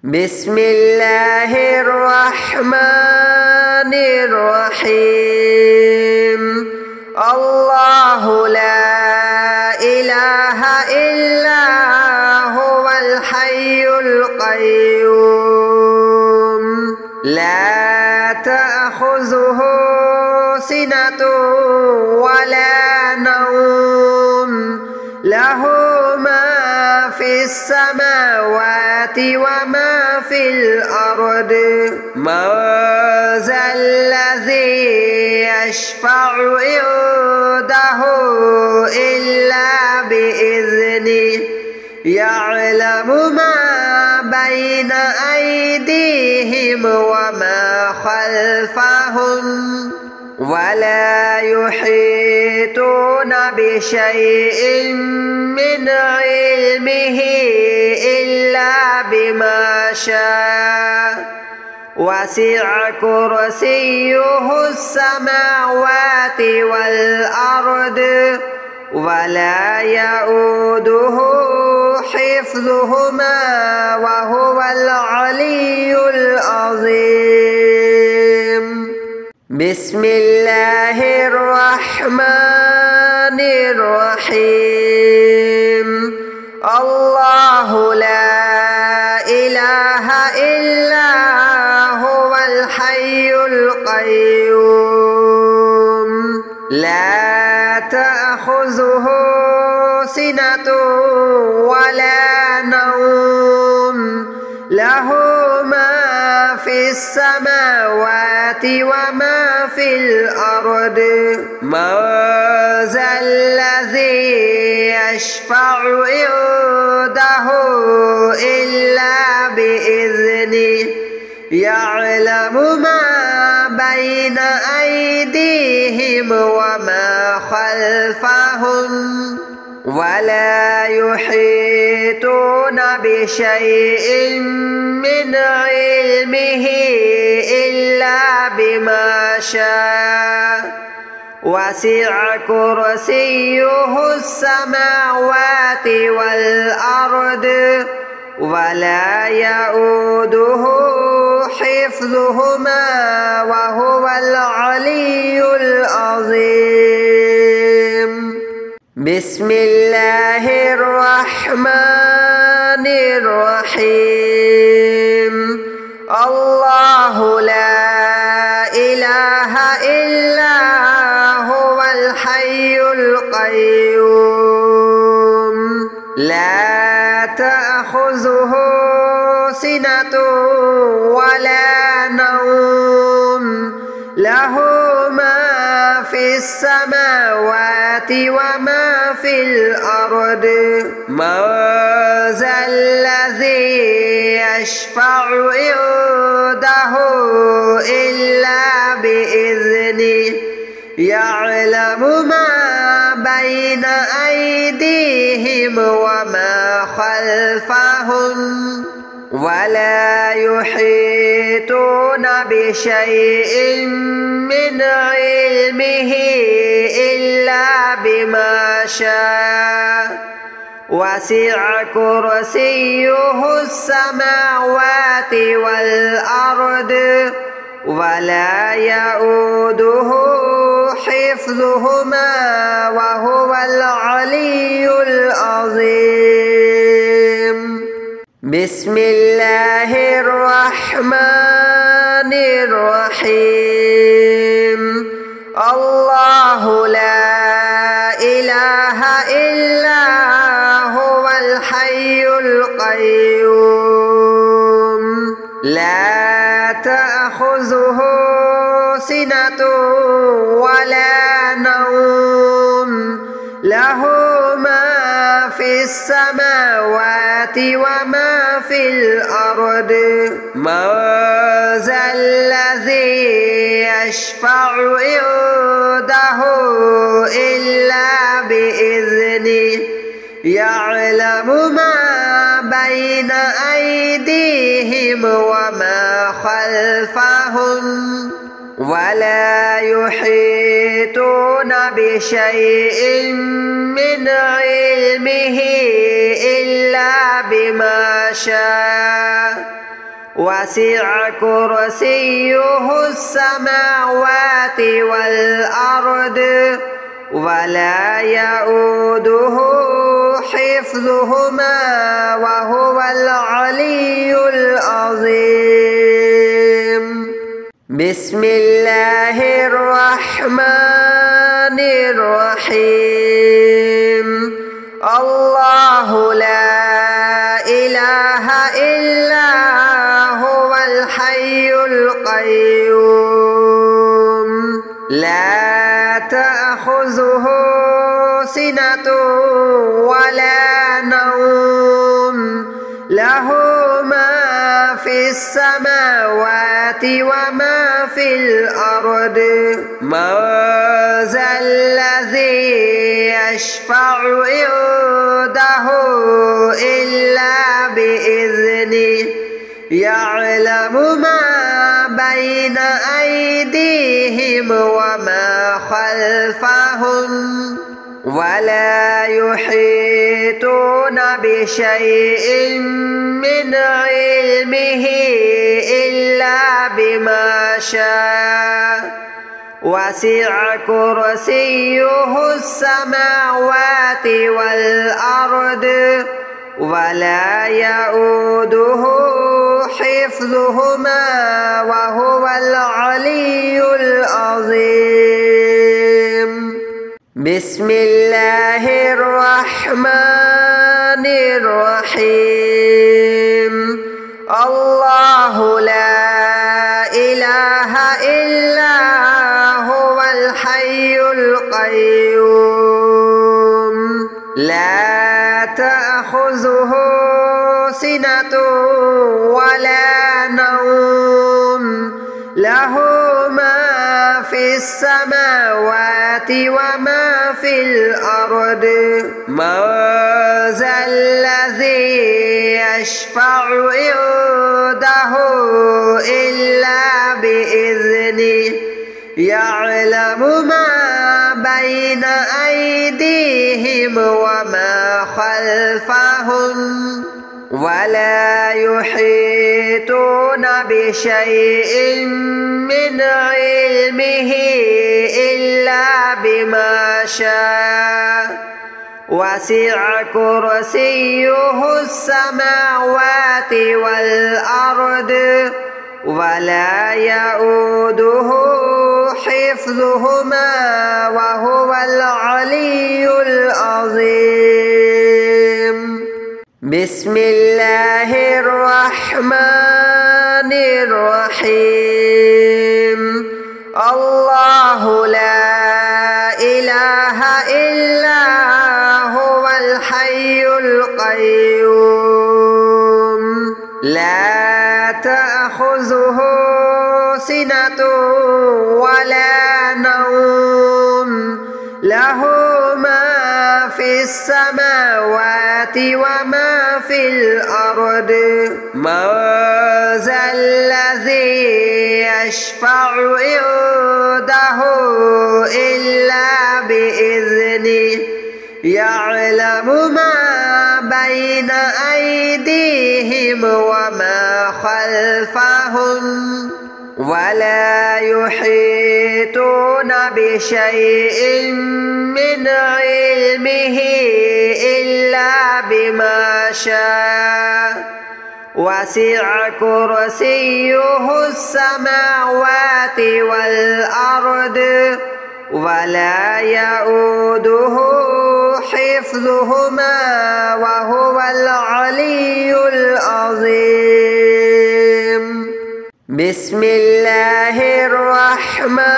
بسم الله الرحمن الرحيم. الله لا إله إلا هو الحي القيوم لا تأخذه سنة ولا نوم له ما في السماوات وما في الأرض من ذا الذي يشفع عنده إلا بإذنه يعلم ما بين أيديهم وما خلفهم ولا يحيطون بشيء من علمه إلا بما شاء وسع كرسيه السماوات والأرض ولا يؤوده حفظهما وهو العلي العظيم. بسم الله الرحمن الرحيم. الله لا إله إلا هو الحي القيوم لا تأخذه سنة ولا نوم له ما في السماوات وما في الأرض من ذا الذي يشفع عنده إلا بإذنه يعلم ما بين أيديهم وما خلفهم ولا يحيطون بشيء من علمه إلا بما شاء وسع كرسيه السماوات والأرض ولا يؤوده حفظهما وهو العلي العظيم. بسم الله الرحمن الرحيم. الله لا إله إلا هو الحي القيوم لا تأخذه سنة ولا نوم له ما في السماوات وما في الأرض من ذا الذي يشفع عنده إلا بإذنه يعلم ما بين أيديهم وما خلفهم ولا يحيطون بشيء من علمه إلا بما شاء وسع كرسيه السماوات والأرض ولا يؤوده حفظهما وهو العلي العظيم. بسم الله الرحمن الرحيم. الله لا إله إلا هو الحي القيوم لا تأخذه سنة ولا نوم له ما في السماوات وما في الأرض من ذا الذي يشفع عنده إلا بإذنه يعلم ما بين أيديهم وما خلفهم ولا يحيطون بشيء من علمه إلا بما شاء وسع كرسيه السماوات والأرض ولا يؤوده حفظهما وهو العلي العظيم. بسم الله الرحمن الرحيم. الله لا إله إلا هو الحي القيوم لا تأخذه سنة ولا نوم له ما في السماوات وما في الأرض. من ذا الذي يشفع عنده إلا بإذنه يعلم ما بين أيديهم وما خلفهم ولا يحيطون بشيء من علمه إلا بما شاء. وسع كرسيه السماوات والأرض ولا يؤوده حفظهما وهو العلي العظيم. بسم الله الرحمن الرحيم. الله لا إله إلا هو الحي القيوم لا تأخذه سنة ولا نوم له ما في السماوات وما في الأرض. من ذا الذي يشفع عنده إلا بإذنه يعلم ما بين أيديهم وما خلفهم ولا يحيطون بشيء من علمه إلا بما شاء. وسع كرسيه السماوات والأرض ولا يؤوده حفظهما وهو العلي العظيم. بسم الله الرحمن الرحيم. الله لا إله إلا هو الحي القيوم لا تأخذه سنة ولا نوم له ما في السماوات وما في الأرض. من ذا الذي يشفع عنده إلا بإذنه يعلم ما بين أيديهم وما خلفهم ولا يحيطون بشيء من علمه إلا بما شاء. وسع كرسيه السماوات والأرض ولا يؤوده حفظهما وهو العلي العظيم. بسم الله الرحمن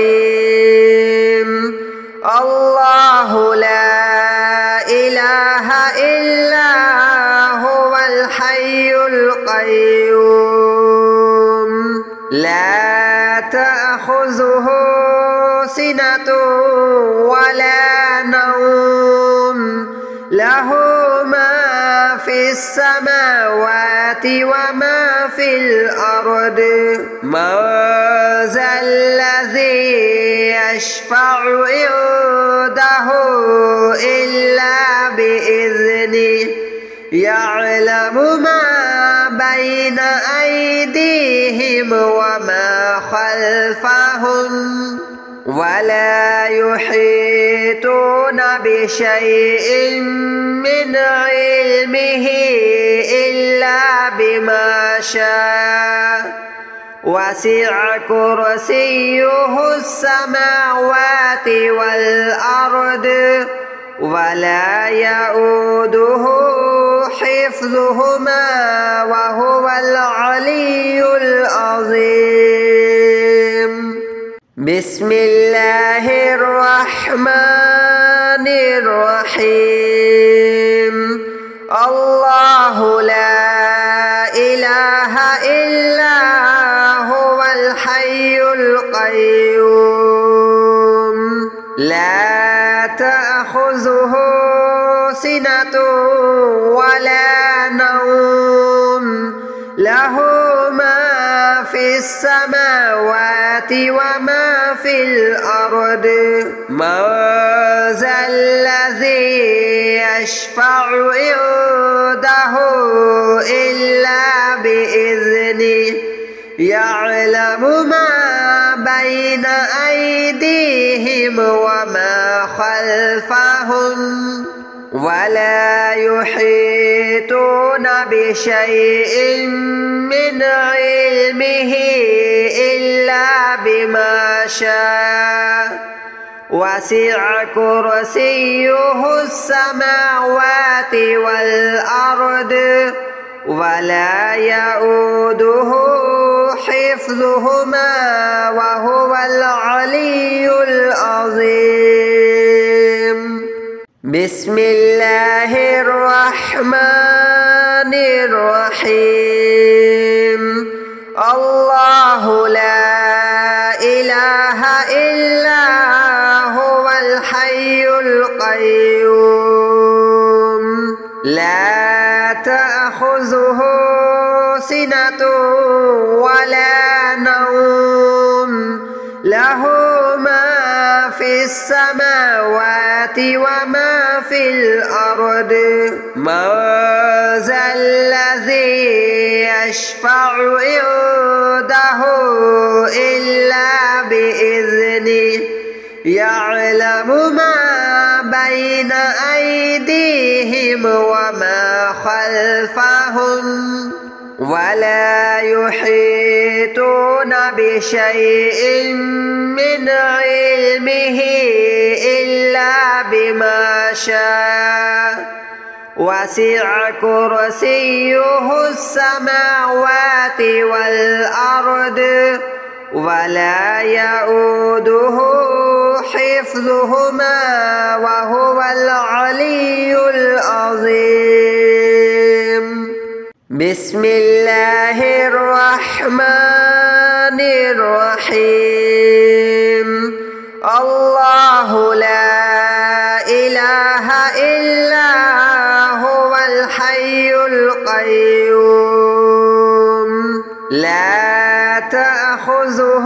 الرحيم. الله لا إله إلا هو الحي القيوم لا تأخذه سنة ولا نوم له ما في السماوات وما في الأرض. من ذا الذي يشفع عنده إلا بإذنه يعلم ما بين أيديهم وما خلفهم ولا يحيطون بشيء من علمه إلا بما شاء وسع كرسيه السماوات والأرض ولا يؤوده حفظهما وهو العلي العظيم. بسم الله الرحمن الرحيم. الله لا إله إلا هو الحي القيوم لا تأخذه سنة ولا نوم له ما في السماوات وما في الأرض من ذا الذي يشفع عنده إلا بإذنه يعلم ما بين أيديهم وما خلفهم ولا يحيطون بشيء من علمه إلا بما شاء وسع كرسيه السماوات والأرض ولا يؤوده حفظهما وهو العلي العظيم. بسم الله الرحمن الرحيم. الله لا إله إلا هو الحي القيوم لا تأخذه سنة ولا نوم له ما في السماوات وما في الأرض من ذا الذي يشفع عنده إلا بإذنه يعلم ما بين أيديهم وما خلفهم ولا يحيطون بشيء من علمه إلا بما شاء وسع كرسيه السماوات والأرض ولا يؤوده حفظهما وهو العلي العظيم. بسم الله الرحمن الرحيم. الله لا إله إلا هو الحي القيوم لا تأخذه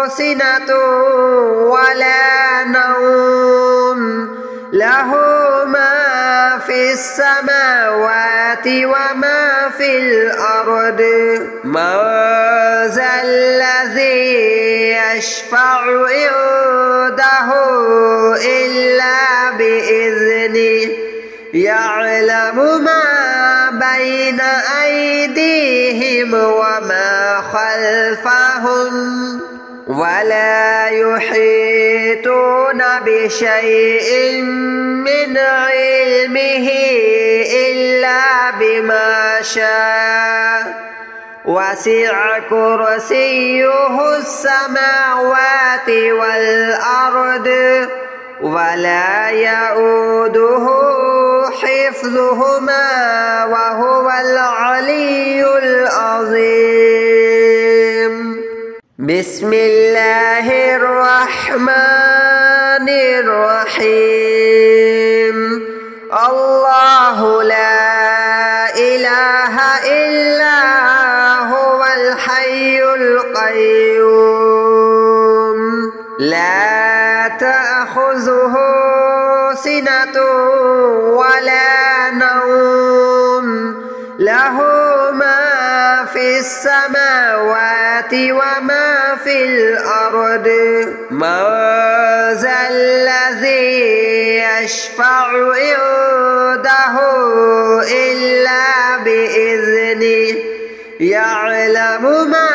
سنة ولا نوم له ما في السماوات وما في الأرض من ذا الذي يشفع عنده إلا بإذنه يعلم ما بين أيديهم وما خلفهم ولا يحيطون بشيء من علمه إلا بما شاء وسع كرسيه السماوات والأرض ولا يؤوده حفظهما وهو العلي العظيم. بسم الله الرحمن الرحيم. الله لا إله إلا هو الحي القيوم لا تأخذه سنة ولا نوم له له ما في السماوات وما في الأرض من ذا الذي يشفع عنده إلا بإذنه يعلم ما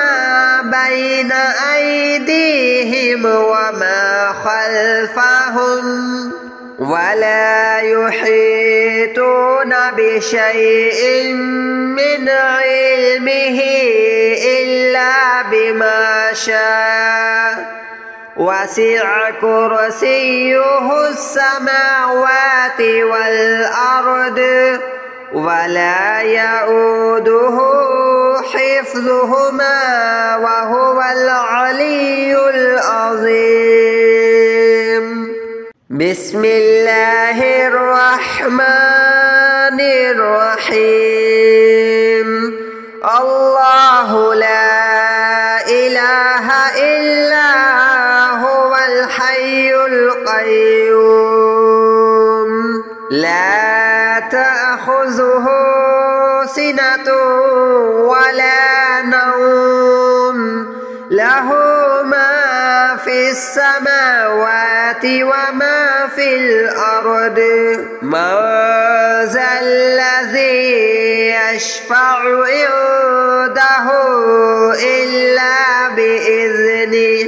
بين أيديهم وما خلفهم ولا يحيطون بشيء من علمه إلا بما شاء وسع كرسيه السماوات والأرض ولا يؤوده حفظهما وهو العلي العظيم. بسم الله الرحمن الرحيم. الله لا إله إلا هو الحي القيوم لا تأخذه سنة ولا نوم له ما في السماوات وما في الأرض من ذا الذي يشفع عنده إلا بإذنه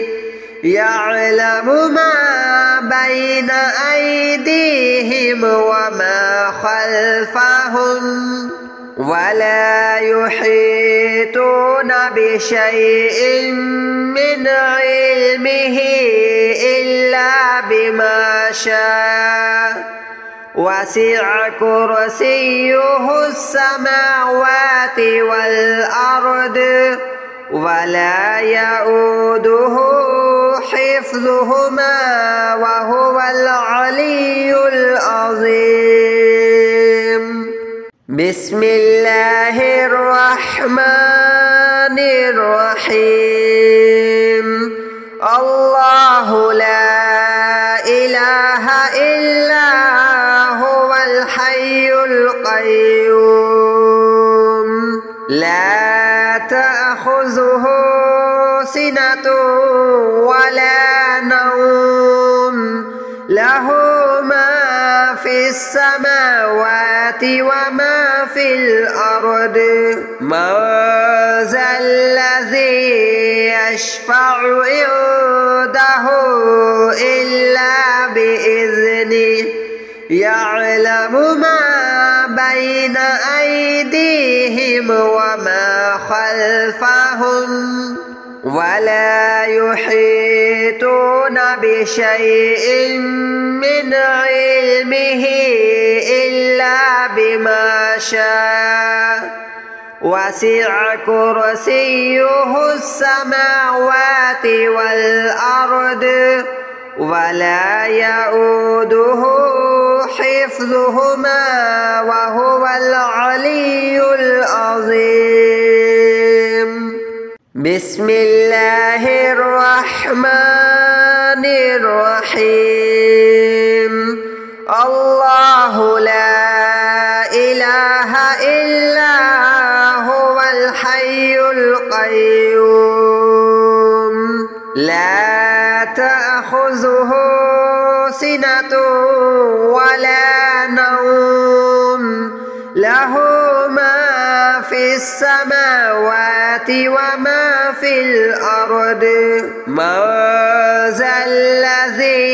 يعلم ما بين أيديهم وما خلفهم ولا يحيطون بشيء من علمه إلا بما شاء وسع كرسيه السماوات والأرض ولا يؤوده حفظهما وهو العلي العظيم. بسم الله الرحمن الرحيم. الله لا إله إلا هو الحي القيوم لا تأخذه سنة ولا نوم له ما في السماوات وما في الأرض من ذا الذي يشفع عنده إلا بإذنه يعلم ما بين أيديهم وما خلفهم ولا يحيطون بشيء من علمه إلا بما شاء وسع كرسيه السماوات والأرض ولا يؤوده حفظهما وهو العلي العظيم. بسم الله الرحمن الرحيم. الله لا إله إلا هو الحي القيوم لا تأخذه سنة ولا نوم له ما في السماوات وما في الأرض من ذا الذي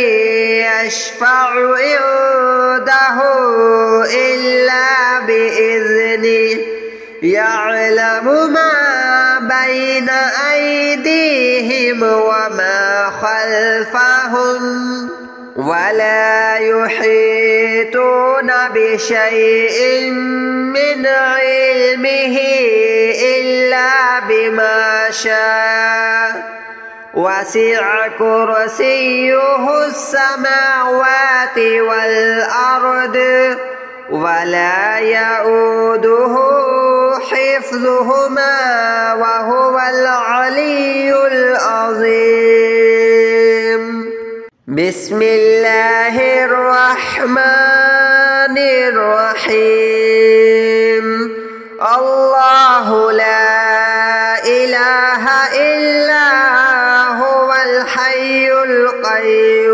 يشفع عنده إلا بإذنه يعلم ما بين أيديهم وما خلفهم ولا يحيطون بشيء من علمه إلا بما شاء وسع كرسيه السماوات والأرض ولا يؤوده حفظهما وهو العلي العظيم. بسم الله الرحمن الرحيم. الله لا إله إلا هو الحي القيوم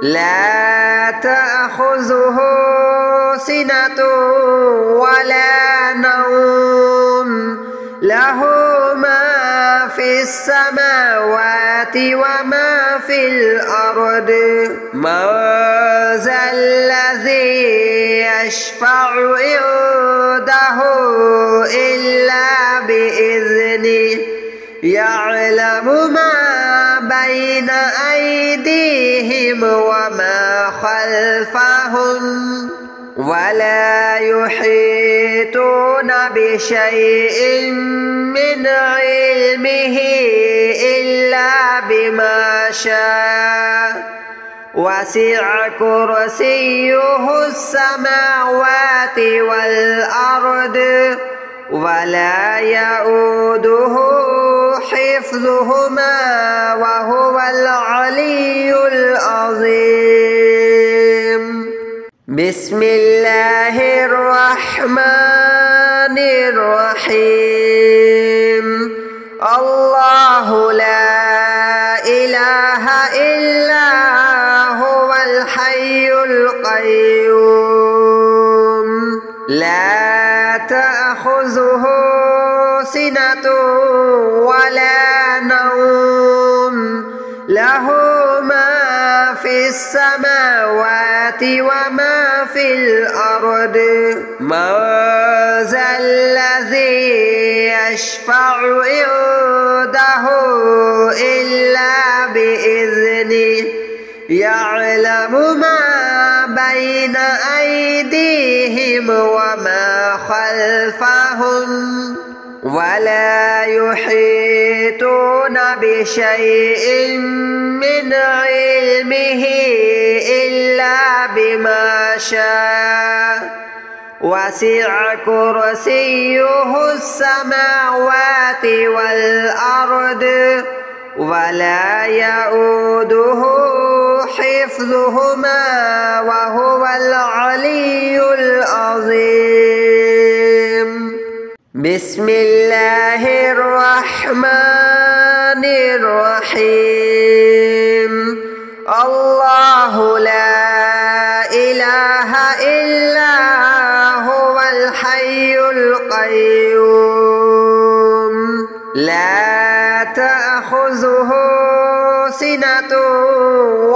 لا تأخذه سنة ولا نوم له ما في السماوات وما في الأرض من ذا الذي يشفع عنده إلا بإذنه يعلم ما بين أيديهم وما خلفهم ولا يحيطون بشيء من علمه إلا بما شاء وسع كرسيه السماوات والأرض ولا يؤوده حفظهما وهو العلي العظيم. بسم الله الرحمن الرحيم. الله لا إله إلا هو الحي القيوم لا تأخذه سنة ولا نوم له ما في السماوات وما في الأرض من ذا الذي يشفع عنده إلا بإذنه يعلم ما بين أيديهم وما خلفهم ولا يحيطون بشيء من علمه إلا بما شاء وسع كرسيه السماوات والأرض ولا يؤوده حفظهما وهو العلي العظيم. بسم الله الرحمن الرحيم. الله لا إله إلا هو الحي القيوم لا تأخذه سنة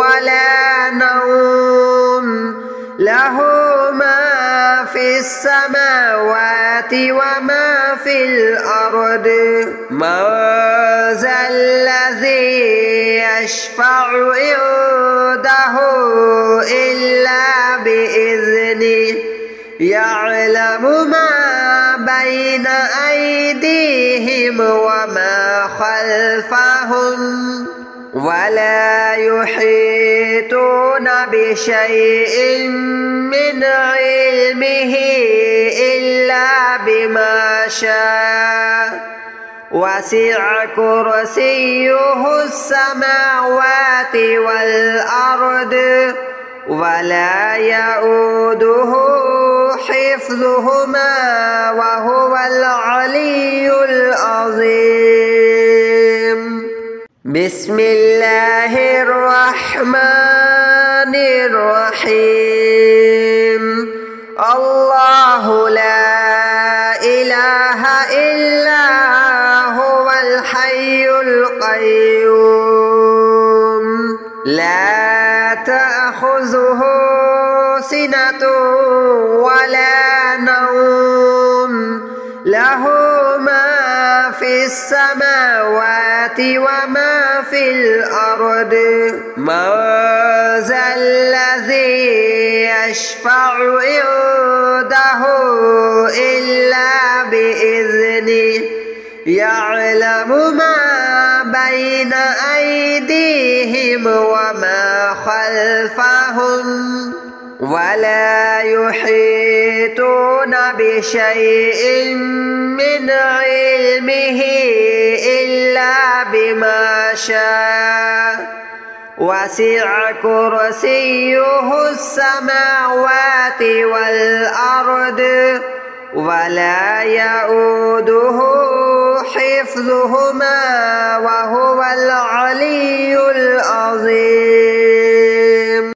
ولا نوم له ما في السماوات وما في الأرض من ذا الذي يشفع عنده إلا بإذنه يعلم ما بين أيديهم وما خلفهم ولا يحيطون بشيء من علمه إلا بما شاء وسع كرسيه السماوات والأرض ولا يؤوده حفظهما وهو العلي العظيم. بسم الله الرحمن الرحيم. الله لا إله إلا هو الحي القيوم لا تأخذه سنة ولا نوم له ما في السماوات وما في الأرض من ذا الذي يشفع عنده إلا بإذنه يعلم ما بين أيديهم وما خلفهم ولا يحيطون بشيء من علمه إلا بما شاء وسع كرسيه السماوات والأرض ولا يؤوده حفظهما وهو العلي